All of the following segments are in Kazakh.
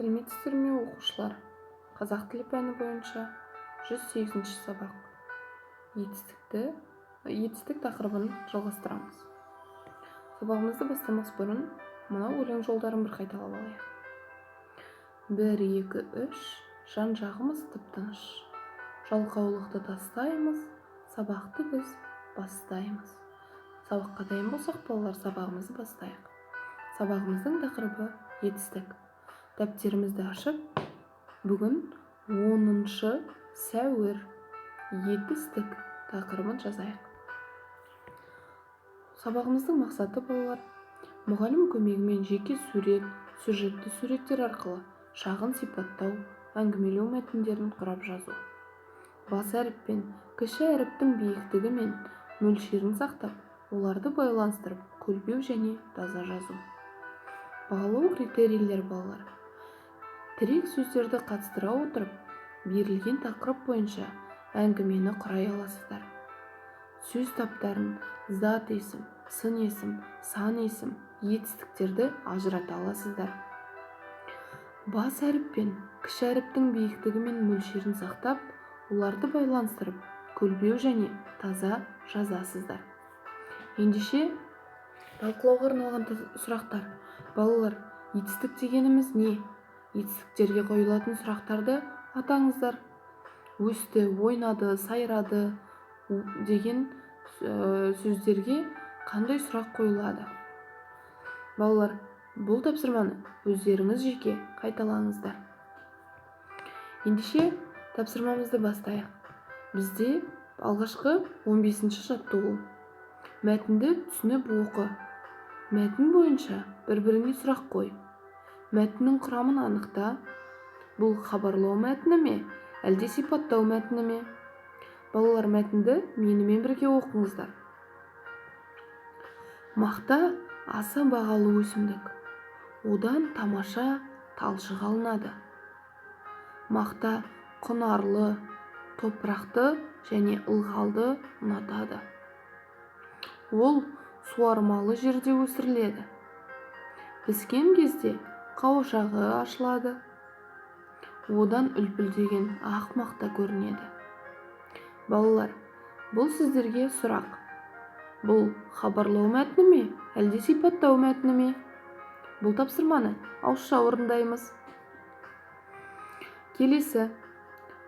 Сәлеметсіздер ме оқушылар? Қазақ тілі пәні бойынша 108-ші сабақ. Етістік тақырыбын жалғастырамыз. Сабағымызды бастамас бұрын мына өлең жолдарын бір қайталап алайық. 1, 2, 3, жан-жағымыз тып-тыныш. Жалқаулықты тастаймыз, сабақты біз бастаймыз. Сабаққа дайын болсақ, балалар, сабағымызды бастайық. Сабағымыздың тақырыбы етістік. Дәптерімізді ашып, бүгін 10-шы сәуір етістік тақырыбын жазайық. Сабағымыздың мақсаты, балалар, мұғалім көмегімен жеке сурет, сюжетті суреттер арқылы шағын сипаттау, әңгімелеу мәтіндерін құрап жазу. Бас әріп пен кіші әріптің биіктігі мен мөлшерін сақтап, оларды байланыстырып, көлбеу және таза жазу. Бағалау критерийлер, балалар. Тірек сөздерді қатыстыра отырып, берілген тақырып бойынша әңгімені құрай аласыздар. Сөз таптарын зат есім, сын есім, сан есім, етістіктерді ажырата аласыздар. Бас әріп пен кіші әріптің биіктігі мен мөлшерін сақтап, оларды байланыстырып, көлбеу және таза жазасыздар. Ендеше, талқылауға арналған сұрақтар. Балалар, етістік дегеніміз не? Етістіктерге қойылатын сұрақтарды атаңыздар. Өсті, ойнады, сайрады деген сөздерге қандай сұрақ қойылады? Балалар, бұл тапсырманы өздеріңіз жеке қайталаңыздар. Ендеше, тапсырмамызды бастайық. Бізде алғашқы 15-ші жаттығу. Мәтінді түсініп оқы. Мәтін бойынша бір-біріне сұрақ қой. Мәтіннің құрамын анықта. Бұл хабарлау мәтіні ме, әлде сипаттау мәтіні ме? Балалар, мәтінді менімен бірге оқыңыздар. Мақта аса бағалы өсімдік. Одан тамаша талшық алынады. Мақта құнарлы, топырақты және ылғалды ұнатады. Ол суармалы жерде өсіріледі. Піскен кезде қауашағы ашылады. Одан үлпілдеген ақ мақта көрінеді. Балалар, бұл сіздерге сұрақ. Бұл хабарлау мәтіні ме, әлде сипаттау мәтіні ме? Бұл тапсырманы ауызша орындаймыз. Келесі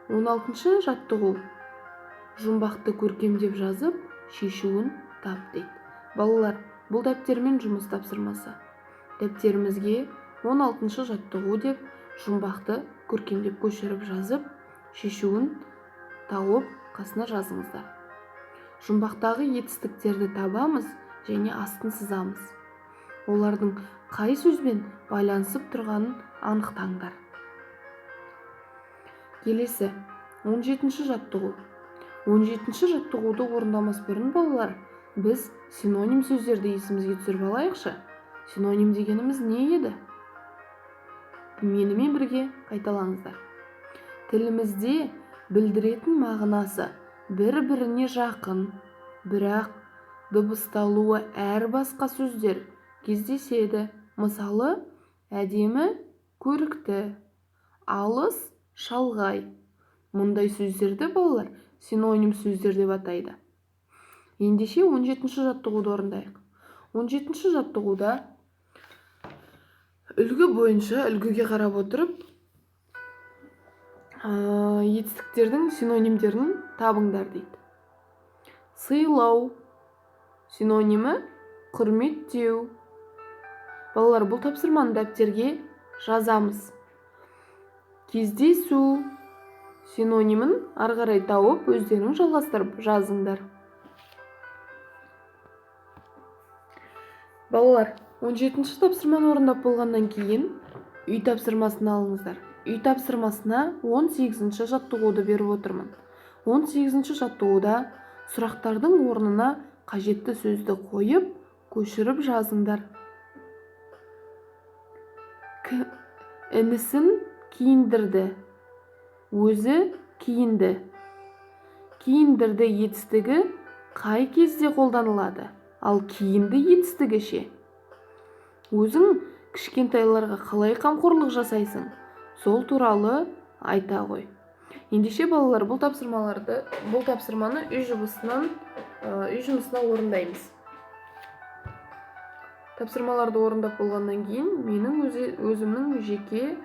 16-шы жаттығу. Жұмбақты көркемдеп жазып, шешуін тап дейді. Балалар, бұл дәптермен жұмыс тапсырмасы. Дәптерімізге 16-шы жаттығу деп жұмбақты көркемдеп көшіріп жазып, шешуін тауып қасына жазыңыздар. Жұмбақтағы етістіктерді табамыз және астын сызамыз. Олардың қай сөзбен байланысып тұрғанын анықтаңдар. Келесі 17-ші жаттығу. 17-ші жаттығуды орындамас бұрын, балалар, біз синоним сөздерді есімізге түсіріп алайықшы. Синоним дегеніміз не еді? Менімен бірге қайталаңыздар. Тілімізде білдіретін мағынасы бір-біріне жақын, бірақ дыбысталуы әр басқа сөздер кездеседі. Мысалы, әдемі, көрікті, алыс, шалғай. Мұндай сөздерді, балалар, синоним сөздер деп атайды. Ендеше 17-ші жаттығуды орындайық. 17-ші жаттығуда үлгі бойынша үлгіге қарап отырып, етістіктердің синонимдерін табыңдар дейді. Сыйлау синонимі құрметтеу. Балалар, бұл тапсырманы дәптерге жазамыз. Кездесу синонимін ары қарай тауып, өздерің жалғастырып жазыңдар. Балалар, 17-ші тапсырманы орындап болғаннан кейін үй тапсырмасын алыңыздар. Үй тапсырмасына 18-ші жаттығуды беріп отырмын. 18-ші жаттығуда сұрақтардың орнына қажетті сөзді қойып, көшіріп жазыңдар. Інісін киіндірді. Өзі киінді. Киіндірді етістігі қай кезде қолданылады? Ал киінді етістігі ше? Өзің кішкентайларға қалай қамқорлық жасайсың? сол туралы айта қой. Ендеше балалар, бұл тапсырманы үй жұмысына орындаймыз. Тапсырмаларды орындап болғаннан кейін менің өзімнің жеке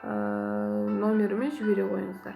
номеріме жібере қойыңыздар.